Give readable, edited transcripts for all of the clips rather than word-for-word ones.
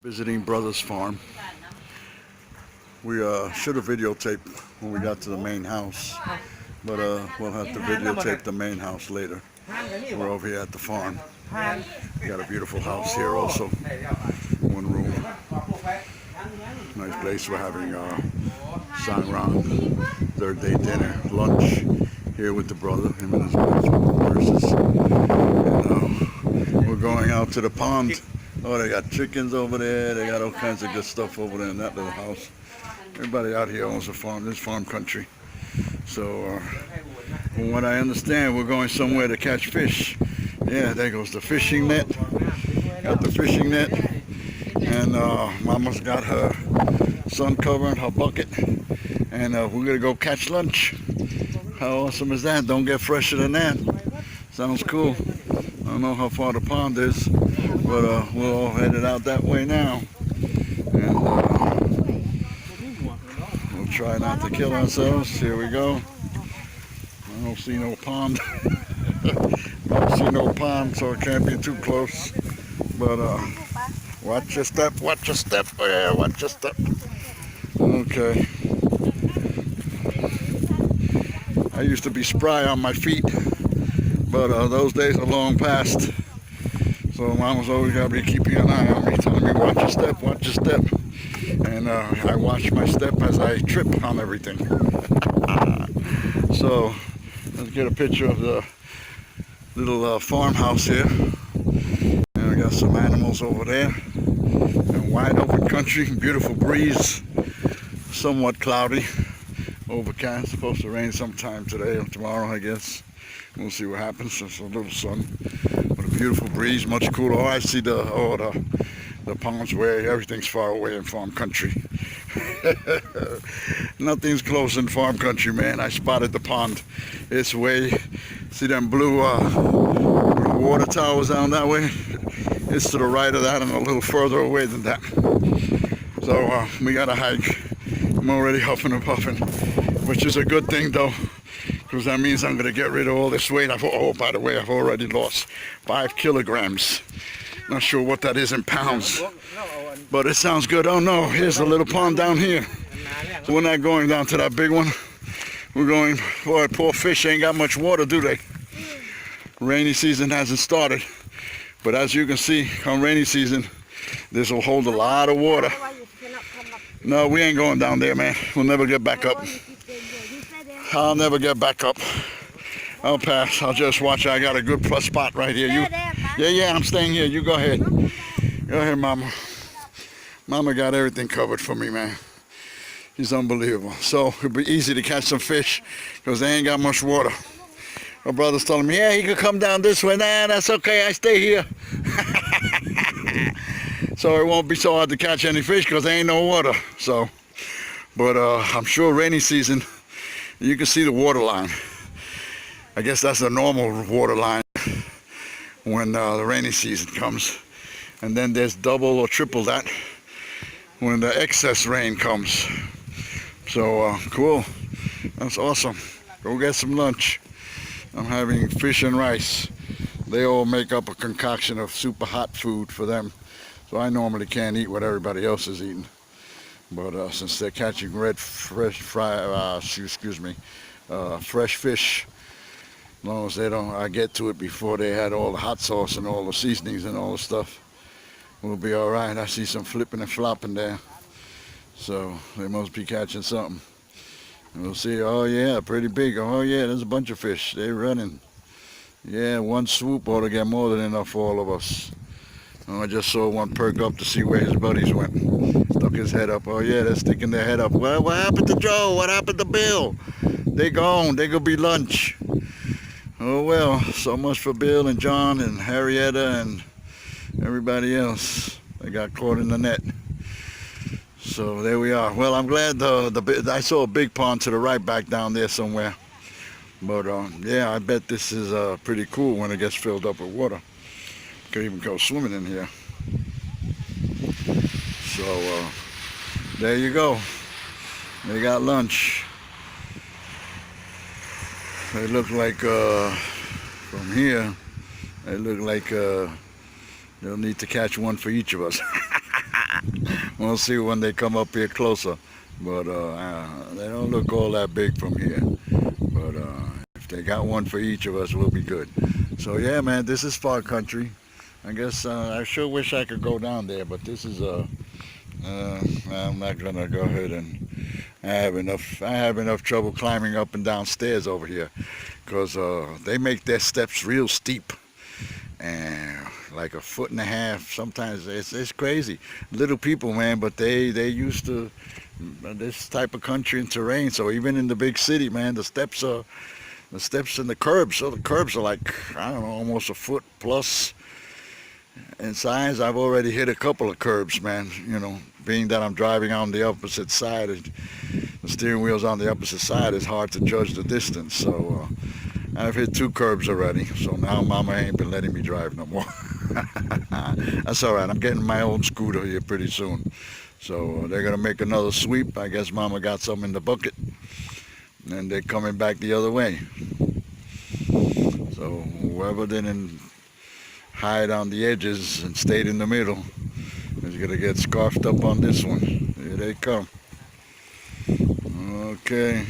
Visiting Brothers Farm. We should have videotaped when we got to the main house, but we'll have to videotape the main house later. We're over here at the farm. We got a beautiful house here also. One room. Nice place. We're having Sangrang third day dinner, lunch here with the brother, him and his wife, nurses. And we're going out to the pond. Oh, they got chickens over there. They got all kinds of good stuff over there in that little house. Everybody out here owns a farm. This farm country. So, from what I understand, we're going somewhere to catch fish. Yeah, there goes the fishing net. Got the fishing net. And Mama's got her sun cover and her bucket. And we're going to go catch lunch. How awesome is that? Don't get fresher than that. Sounds cool. I don't know how far the pond is, but we're all headed out that way now. And we'll try not to kill ourselves. Here we go. I don't see no pond. Don't see no pond, so it can't be too close. But watch your step, watch your step. Oh, yeah, watch your step. Okay. I used to be spry on my feet, but those days are long past. So Mama's always got to be keeping an eye on me, telling me, watch your step, watch your step. And I watch my step as I trip on everything. So let's get a picture of the little farmhouse here. And we got some animals over there. And wide open country, beautiful breeze, somewhat cloudy, overcast, supposed to rain sometime today or tomorrow, I guess. We'll see what happens. There's a little sun, but a beautiful breeze, much cooler. Oh, I see the ponds where everything's far away in farm country. Nothing's close in farm country, man. I spotted the pond. It's way, see them blue water towers down that way? It's to the right of that and a little further away than that. So we got to hike. I'm already huffing and puffing, which is a good thing though, because that means I'm going to get rid of all this weight. Oh, by the way, I've already lost 5 kilograms. Not sure what that is in pounds, but it sounds good. Oh no, here's a little pond down here. So we're not going down to that big one. We're going, boy, poor fish ain't got much water, do they? Rainy season hasn't started, but as you can see, on rainy season, this will hold a lot of water. No, we ain't going down there, man. We'll never get back up. I'll never get back up. I'll pass. I'll just watch. I got a good plus spot right here. Yeah, I'm staying here. You go ahead. Go ahead, Mama. Mama got everything covered for me, man. She's unbelievable. So it'll be easy to catch some fish because they ain't got much water. My brother's telling me, yeah, he could come down this way. Nah, that's okay. I stay here. So it won't be so hard to catch any fish because there ain't no water. So, but I'm sure rainy season, you can see the water line. I guess that's the normal water line when the rainy season comes. And then there's double or triple that when the excess rain comes. So cool. That's awesome. Go get some lunch. I'm having fish and rice. They all make up a concoction of super hot food for them. So I normally can't eat what everybody else is eating. But since they're catching fresh fish, as long as I get to it before they had all the hot sauce and all the seasonings and all the stuff, we'll be all right. I see some flipping and flopping there. So they must be catching something. And we'll see. Oh yeah, pretty big. Oh yeah, there's a bunch of fish. They're running. Yeah, one swoop ought to get more than enough for all of us. Oh, I just saw one perk up to see where his buddies went. Stuck his head up. Oh yeah, they're sticking their head up. Well, what happened to Joe? What happened to Bill? They gone. They gonna be lunch. Oh well, so much for Bill and John and Harrietta and everybody else. They got caught in the net. So there we are. Well, I'm glad I saw a big pond to the right back down there somewhere. But yeah, I bet this is pretty cool when it gets filled up with water. Could even go swimming in here. So there you go. They got lunch. They look like from here. They look like they'll need to catch one for each of us. We'll see when they come up here closer. But they don't look all that big from here. But if they got one for each of us, we'll be good. So yeah, man, this is far country. I guess I sure wish I could go down there, but this is I'm not gonna go ahead and I have enough trouble climbing up and down stairs over here because they make their steps real steep and like a foot and a half. Sometimes it's crazy. Little people, man, but they used to this type of country and terrain. So even in the big city, man, the steps and the curbs. So the curbs are like, I don't know, almost a foot plus in size. I've already hit a couple of curbs, man. You know, being that I'm driving on the opposite side, the steering wheel's on the opposite side, it's hard to judge the distance. So I've hit 2 curbs already. So now Mama ain't been letting me drive no more. That's all right. I'm getting my own scooter here pretty soon. So they're gonna make another sweep. I guess Mama got some in the bucket, and they're coming back the other way. So whoever didn't hide on the edges and stayed in the middle is gonna get scarfed up on this one. Here they come. Okay.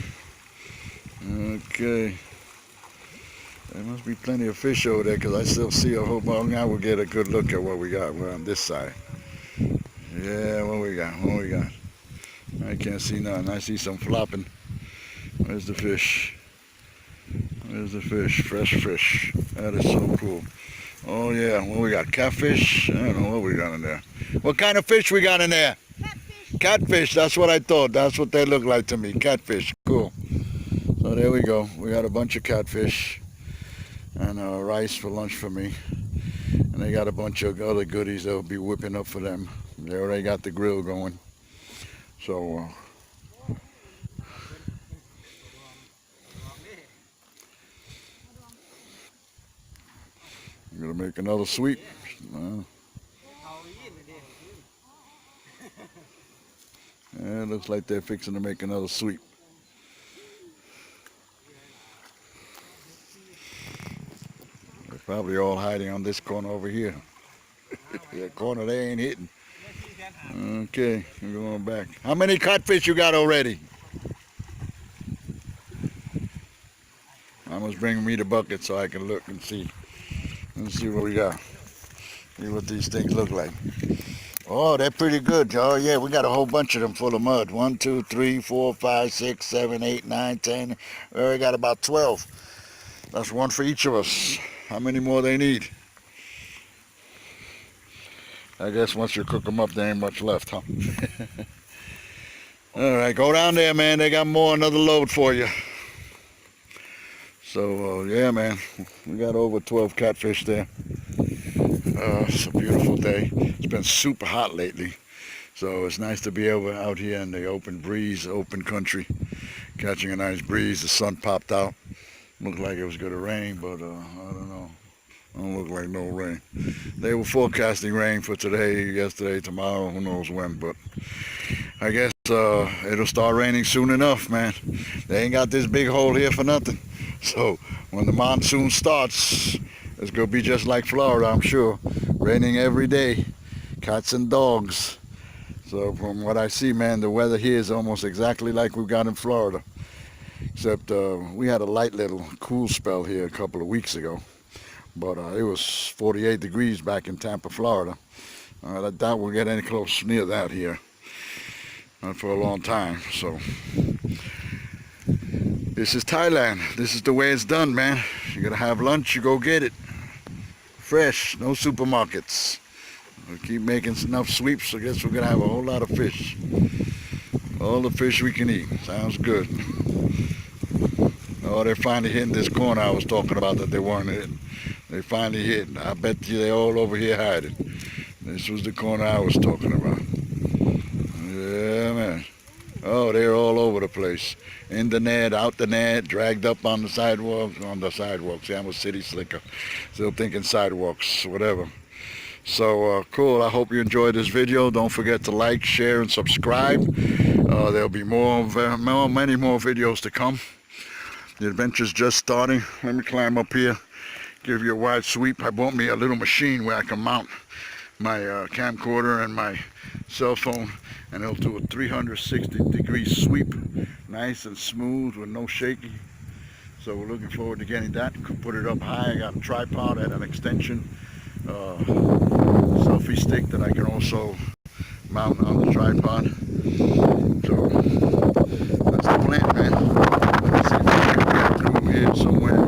There must be plenty of fish over there because I still see a whole bunch. Now we'll get a good look at what we got. We're on this side. Yeah, what we got? I can't see nothing. I see some flopping. Where's the fish? Fresh fish. That is so cool. Oh yeah, what we got? Catfish? I don't know what we got in there. What kind of fish we got in there? Catfish, that's what I thought. That's what they look like to me. Catfish, cool. So there we go. We got a bunch of catfish and rice for lunch for me. And they got a bunch of other goodies they'll be whipping up for them. They already got the grill going. So I'm gonna make another sweep. Yeah, it looks like they're fixing to make another sweep. They're probably all hiding on this corner over here. That corner they ain't hitting. Okay, we're going back. How many catfish you got already? Mama's bringing me the bucket so I can look and see. Let's see what we got. See what these things look like. Oh, they're pretty good. Oh yeah, we got a whole bunch of them full of mud. 1, 2, 3, 4, 5, 6, 7, 8, 9, 10. We already got about 12. That's one for each of us. How many more they need? I guess once you cook them up, there ain't much left, huh? All right, go down there, man. They got more, another load for you. So, yeah, man, we got over 12 catfish there. It's a beautiful day. It's been super hot lately. So it's nice to be out here in the open breeze, open country, catching a nice breeze. The sun popped out. Looked like it was going to rain, but I don't know. Don't look like no rain. They were forecasting rain for today, yesterday, tomorrow, who knows when, but I guess it'll start raining soon enough, man. They ain't got this big hole here for nothing. So when the monsoon starts, it's gonna be just like Florida, I'm sure. Raining every day, cats and dogs. So from what I see, man, the weather here is almost exactly like we've got in Florida. Except we had a light little cool spell here a couple of weeks ago. But it was 48 degrees back in Tampa, Florida. I doubt we'll get any close near that here. Not for a long time, so. This is Thailand. This is the way it's done, man. You gotta have lunch, you go get it. Fresh, no supermarkets. We'll keep making enough sweeps, I guess we're gonna have a whole lot of fish. All the fish we can eat. Sounds good. Oh, they're finally hitting this corner I was talking about that they weren't hitting. They finally hit. I bet you they're all over here hiding. This was the corner I was talking about. Yeah, man. Oh, they're all over the place. In the net, out the net, dragged up on the sidewalk. See, I'm a city slicker. Still thinking sidewalks, whatever. So, cool. I hope you enjoyed this video. Don't forget to like, share, and subscribe. There'll be many more videos to come. The adventure's just starting. Let me climb up here. Give you a wide sweep. I bought me a little machine where I can mount my camcorder and my cell phone, and it'll do a 360-degree sweep, nice and smooth with no shaking. So we're looking forward to getting that. Could put it up high. I got a tripod and an extension selfie stick that I can also mount on the tripod. So that's the plan, man. Let's see if we can get through here somewhere.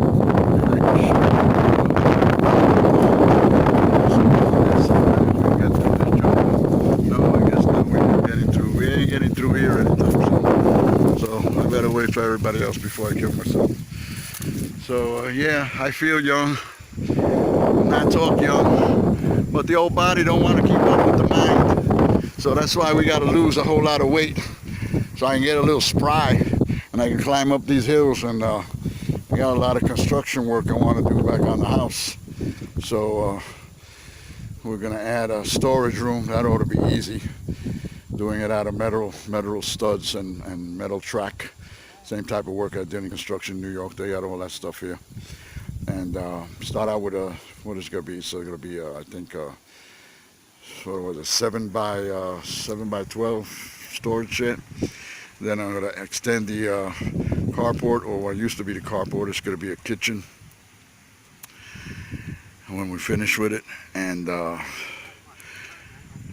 For everybody else before I kill myself. So yeah, I feel young, not talk young, but the old body don't want to keep up with the mind. So that's why we got to lose a whole lot of weight, so I can get a little spry and I can climb up these hills. And we got a lot of construction work I want to do back on the house. So we're gonna add a storage room. That ought to be easy. Doing it out of metal studs and metal track. Same type of work I did in construction in New York. They got all that stuff here. And start out with what is it going to be? So it's going to be, I think, what was it, 7 by 12 storage shed. Then I'm going to extend the carport, or what used to be the carport. It's going to be a kitchen when we finish with it. And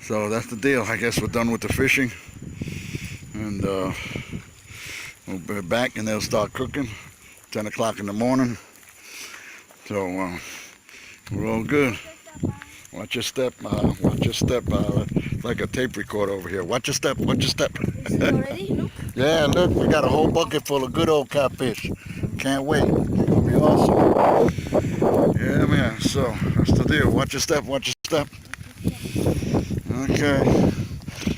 so that's the deal. I guess we're done with the fishing. And we'll be back and they'll start cooking 10 o'clock in the morning. So we're all good. Watch your step, watch your step. Like a tape recorder over here. Watch your step, watch your step. Already? Yeah, look, we got a whole bucket full of good old catfish. Can't wait. It's gonna be awesome. Yeah, man. So that's the deal. Watch your step, watch your step. Okay.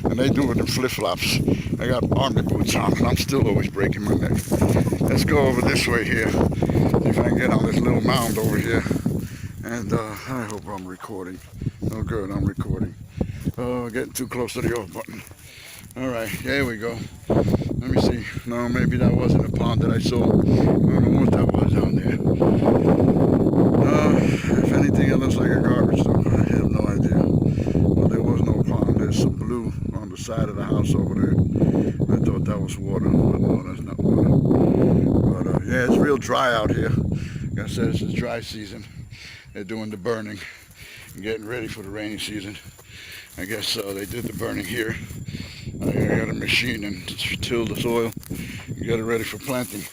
And they do it in flip-flops. I got army boots on, and I'm still always breaking my neck. Let's go over this way here. See if I can get on this little mound over here. And I hope I'm recording. Oh, good, I'm recording. Oh, getting too close to the off button. All right, here we go. Let me see. No, maybe that wasn't a pond that I saw. I don't know what that was down there. If anything, it looks like a garbage though. I have no idea. Well, there was no pond. There's some blue on the side of the house over there. I thought that was water, but no, that's not water. But yeah, it's real dry out here. Like I said, it's dry season. They're doing the burning and getting ready for the rainy season. I guess they did the burning here. I got a machine and till the soil and get it ready for planting.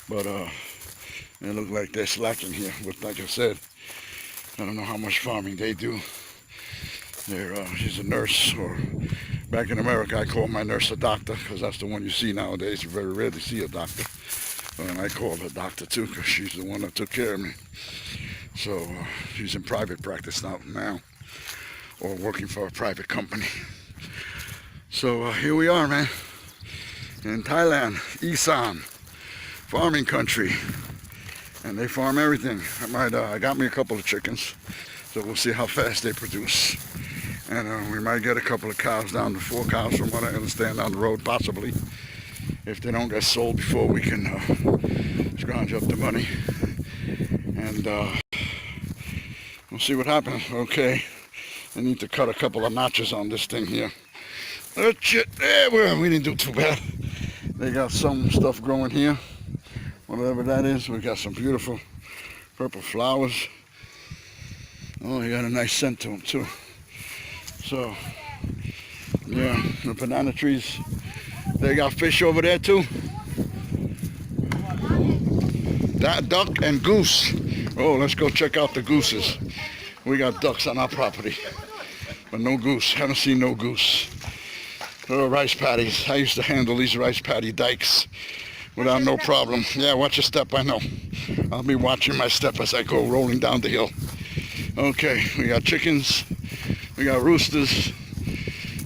But it looks like they're slacking here. But like I said, I don't know how much farming they do. She's a nurse, or back in America I call my nurse a doctor, because that's the one you see nowadays. You very rarely see a doctor. And I call her doctor too, because she's the one that took care of me. So she's in private practice now, or working for a private company. So here we are, man, in Thailand, Isan, farming country, and they farm everything. I got me a couple of chickens, so we'll see how fast they produce. And we might get a couple of cows, down to 4 cows from what I understand, down the road, possibly. If they don't get sold before we can scrounge up the money. And we'll see what happens. Okay, I need to cut a couple of notches on this thing here. Oh shit, there we didn't do too bad. They got some stuff growing here. Whatever that is, we got some beautiful purple flowers. Oh, you got a nice scent to them too. So, yeah, the banana trees. They got fish over there too. That duck and goose. Oh, let's go check out the gooses. We got ducks on our property, but no goose. Haven't seen no goose. Rice paddies. I used to handle these rice paddy dikes without no problem. Yeah, watch your step, I know. I'll be watching my step as I go rolling down the hill. Okay, we got chickens, we got roosters,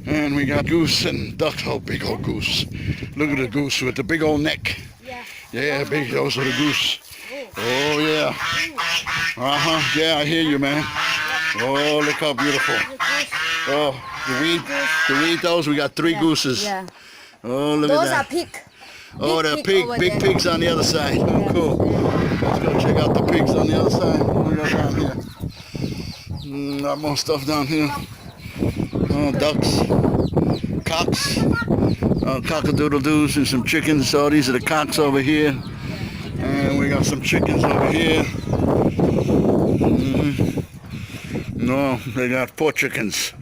and we got goose and ducks. Oh, big old goose. Look at the goose with the big old neck. Yeah, big, those are the goose. Oh, yeah. Uh-huh, yeah, I hear you, man. Oh, look how beautiful. Oh, to eat those, we got 3 gooses. Yeah. Oh, look Those at that. are pig. Oh, they're big pigs on the other side. Oh, cool. Let's go check out the pigs on the other side. What we got down here? Got more stuff down here. Ducks, cocks, cock-a-doodle-doos, and some chickens. So these are the cocks over here, and we got some chickens over here. No, they got 4 chickens.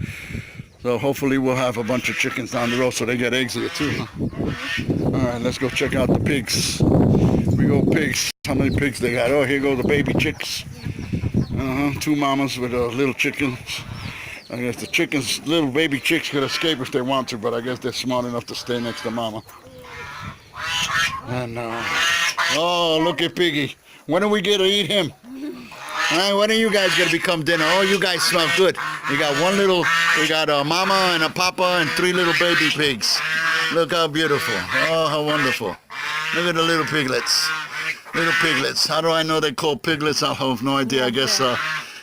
So hopefully we'll have a bunch of chickens down the road so they get eggs here too. Alright, let's go check out the pigs. We go pigs. How many pigs they got? Oh, here go the baby chicks. 2 mamas with little chickens. I guess the chickens, little baby chicks could escape if they want to, but I guess they're smart enough to stay next to mama. And oh, look at Piggy. When are we going to eat him? When are you guys going to become dinner? Oh, you guys smell good. We got we got a mama and a papa and 3 little baby pigs. Look how beautiful. Oh, how wonderful. Look at the little piglets. Little piglets. How do I know they're called piglets? I have no idea. I guess,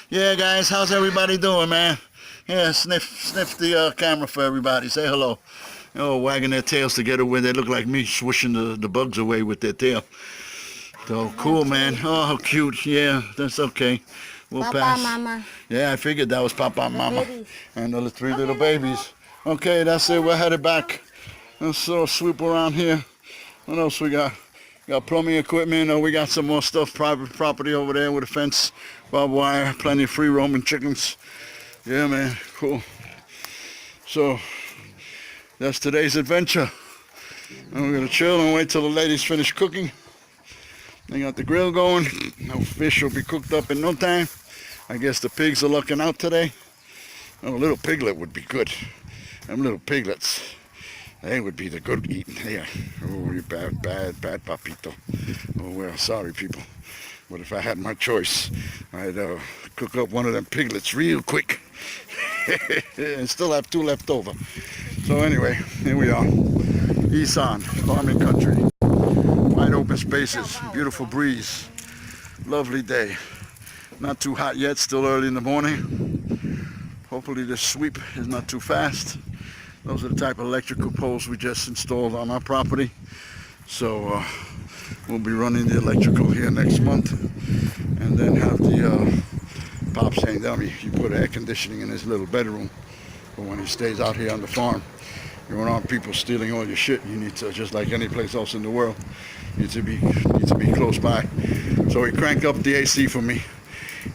yeah, guys, how's everybody doing, man? Yeah, sniff the camera for everybody. Say hello. Oh, wagging their tails together where they look like me, swishing the bugs away with their tail. So cool, man. Oh, how cute. Yeah, that's okay. We'll Papa, pass. Mama. Yeah, I figured that was Papa and Mama. Babies. And the 3 little babies. Okay, that's it. We're headed back. Let's sort of swoop around here. What else we got? Got plumbing equipment. Oh, we got some more stuff. Private property over there with a fence, barbed wire, plenty of free roaming chickens. Yeah, man. Cool. So, that's today's adventure. And we're going to chill and wait till the ladies finish cooking. They got the grill going. No fish will be cooked up in no time. I guess the pigs are lucking out today. Oh, a little piglet would be good. Them little piglets, they would be the good eating here. Oh, you bad papito. Oh, well, sorry, people. But if I had my choice, I'd cook up one of them piglets real quick. And still have 2 left over. So anyway, here we are. Isan, farming country. Wide open spaces, beautiful breeze, lovely day. Not too hot yet, still early in the morning. Hopefully this sweep is not too fast. Those are the type of electrical poles we just installed on our property. So we'll be running the electrical here next month, and then have the Pop saying, dummy, you put air conditioning in his little bedroom for when he stays out here on the farm. You don't want people stealing all your shit. You need to, just like any place else in the world, you need to be close by. So he cranked up the AC for me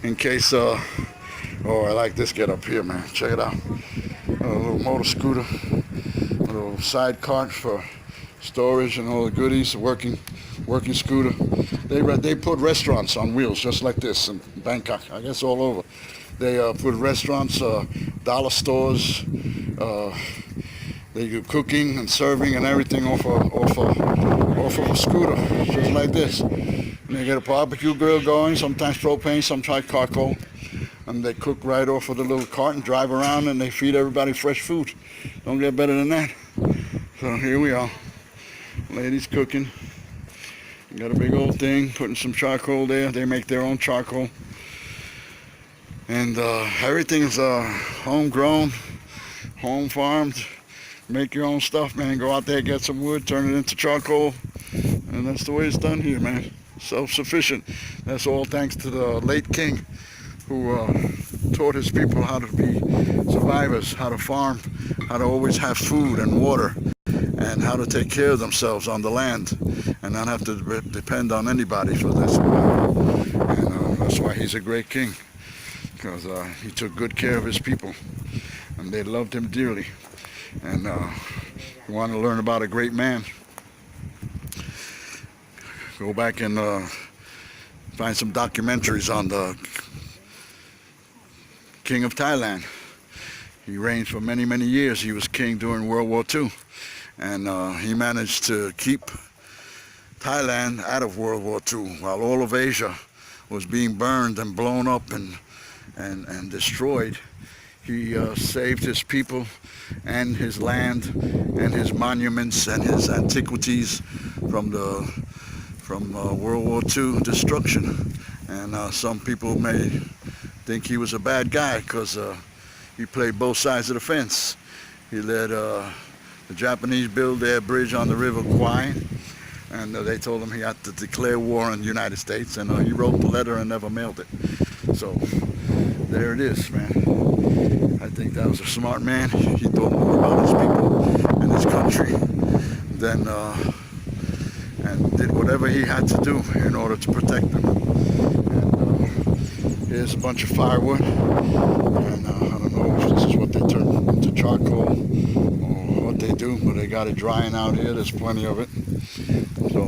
in case, oh, I like this get up here, man. Check it out. A little motor scooter, a little side cart for storage and all the goodies, working scooter. They put restaurants on wheels just like this in Bangkok, I guess all over. They put restaurants, dollar stores, they do cooking and serving and everything off of a scooter, just like this. And they get a barbecue grill going, sometimes propane, sometimes charcoal. And they cook right off of the little cart and drive around, and they feed everybody fresh food. Don't get better than that. So here we are. Ladies cooking. Got a big old thing, putting some charcoal there. They make their own charcoal. And everything's homegrown, home farmed. Make your own stuff, man. Go out there, get some wood, turn it into charcoal. And that's the way it's done here, man. Self-sufficient. That's all thanks to the late king, who taught his people how to be survivors, how to farm, how to always have food and water, and how to take care of themselves on the land and not have to depend on anybody for their survival. And that's why he's a great king, because he took good care of his people, and they loved him dearly. And if you want to learn about a great man, go back and find some documentaries on the King of Thailand. He reigned for many, many years. He was king during World War II. And he managed to keep Thailand out of World War II while all of Asia was being burned and blown up and destroyed. He saved his people and his land and his monuments and his antiquities from World War II destruction. And some people may think he was a bad guy because he played both sides of the fence. He let the Japanese build their bridge on the River Kwai, and they told him he had to declare war on the United States, and he wrote the letter and never mailed it. So there it is, man. I think think that was a smart man. He thought more about his people and his country than and did whatever he had to do in order to protect them. And here's a bunch of firewood, and I don't know if this is what they turn into charcoal or what they do, but they got it drying out here. There's plenty of it. So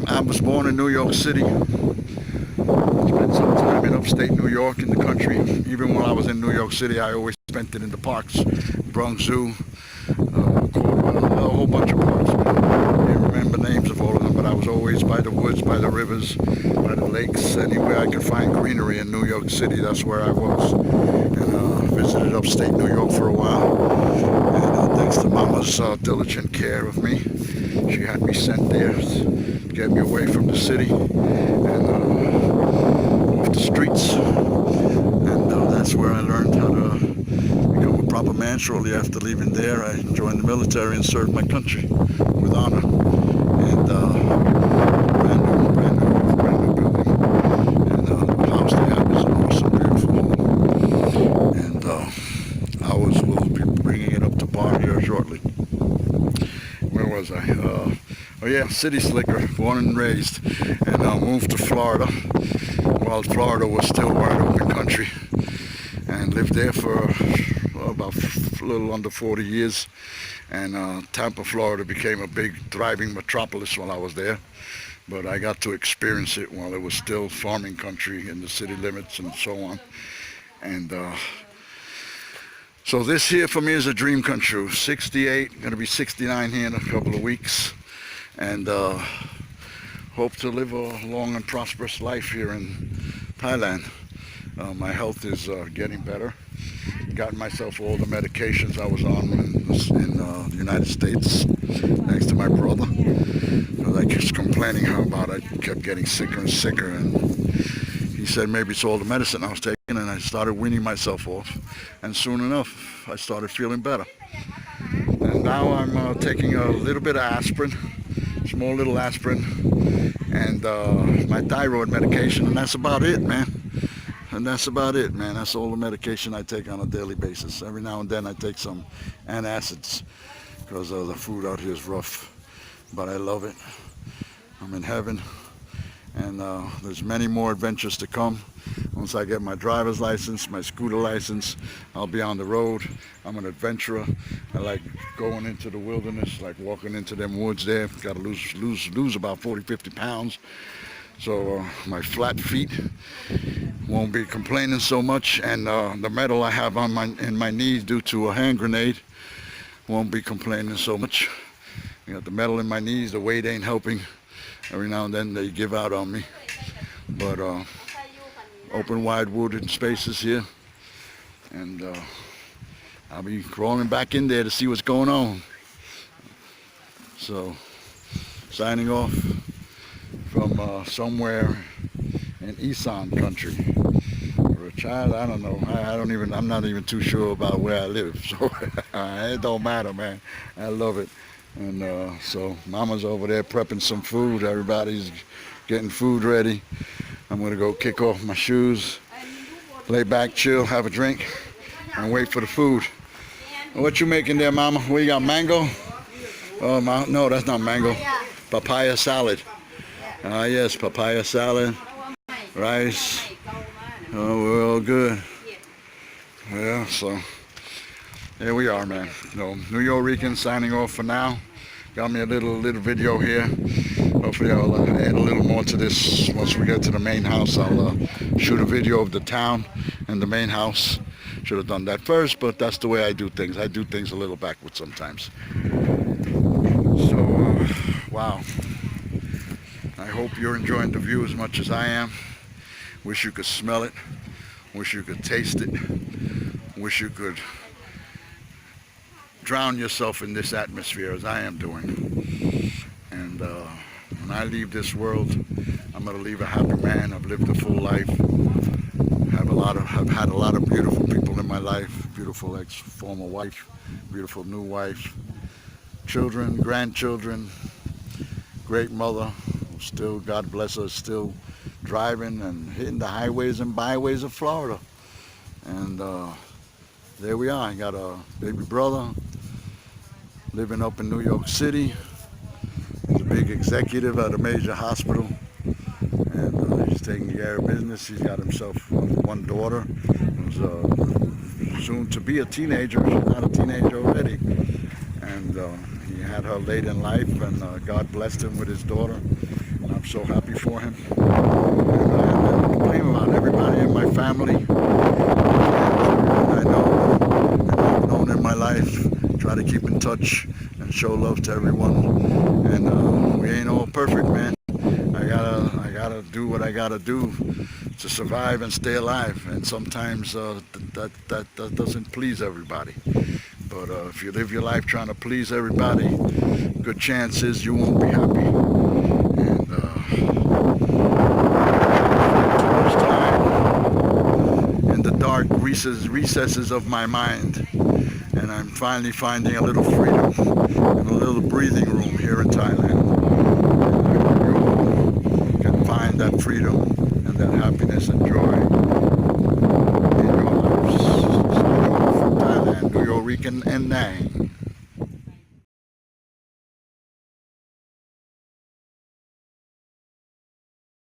I was born in New York City. Spent some time in upstate New York in the country. Even when I was in New York City, I always spent it in the parks, Bronx Zoo, a whole bunch of parks. I can't remember names of all of them, but I was always by the woods, by the rivers, by the lakes, anywhere I could find greenery in New York City, that's where I was. And visited upstate New York for a while. And thanks to Mama's diligent care of me, she had me sent there to get me away from the city and off the streets. And that's where I learned how to become a proper man. Shortly after leaving there, I joined the military and served my country with honor. And brand new building. And the house they have is an awesome, beautiful home. And ours will be bringing it up to par here shortly. Where was I? Oh yeah, City Slicker, born and raised, and moved to Florida while Florida was still wide open country, and lived there for about a little under 40 years. And Tampa, Florida became a big thriving metropolis while I was there, but I got to experience it while it was still farming country in the city limits and so on. And so this here for me is a dream come true. 68, gonna be 69 here in a couple of weeks, and hope to live a long and prosperous life here in Thailand. My health is getting better. Gotten myself all the medications I was on in the United States, thanks to my brother. Because I kept complaining how about I kept getting sicker and sicker, and he said maybe it's all the medicine I was taking, and I started weaning myself off, and soon enough I started feeling better. And now I'm taking a little bit of aspirin, small little aspirin, and my thyroid medication, and that's about it, man. And that's about it, man. That's all the medication I take on a daily basis. Every now and then I take some antacids because the food out here is rough, but I love it. I'm in heaven, and there's many more adventures to come. Once I get my driver's license, my scooter license, I'll be on the road. I'm an adventurer. I like going into the wilderness, like walking into them woods there. Got to lose about 40, 50 pounds. So my flat feet won't be complaining so much, and the metal I have on in my knees due to a hand grenade won't be complaining so much. I got the metal in my knees, the weight ain't helping. Every now and then they give out on me, but open wide wooded spaces here, and I'll be crawling back in there to see what's going on. So signing off from somewhere in Isan country, or a child, I don't know. I'm not even too sure about where I live, so it don't matter, man. I love it. And so Mama's over there prepping some food. Everybody's getting food ready. I'm gonna go kick off my shoes, lay back, chill, have a drink, and wait for the food. What you making there, Mama? What you got, mango? Oh, no, that's not mango. Papaya salad. Yes, papaya salad, rice. Oh, we're all good. Yeah, so here we are, man. So, New York signing off for now. Got me a little video here. Hopefully I'll add a little more to this once we get to the main house. I'll shoot a video of the town and the main house. Should have done that first, but that's the way I do things. I do things a little backwards sometimes. So, wow. I hope you're enjoying the view as much as I am. Wish you could smell it. Wish you could taste it. Wish you could drown yourself in this atmosphere as I am doing. And when I leave this world, I'm going to leave a happy man. I've lived a full life. I've had a lot of beautiful people in my life. Beautiful ex-former wife, beautiful new wife, children, grandchildren, great mother. Still, God bless her, still driving and hitting the highways and byways of Florida. And there we are. I got a baby brother living up in New York City. He's a big executive at a major hospital, and he's taking care of business. He's got himself one daughter who's soon to be a teenager. She's not a teenager already, and he had her late in life, and God blessed him with his daughter, and I'm so happy for him. And I have nothing to complain about. Everybody in my family, I know and I've known in my life, try to keep in touch and show love to everyone. And we ain't all perfect, man. I gotta do what I gotta do to survive and stay alive. And sometimes that doesn't please everybody. But if you live your life trying to please everybody, good chances you won't be happy. And too much time in the dark recesses of my mind, and I'm finally finding a little freedom and a little breathing room here in Thailand. Find that freedom and that happiness and joy in your lives. Signing off from Thailand, New York and Nang.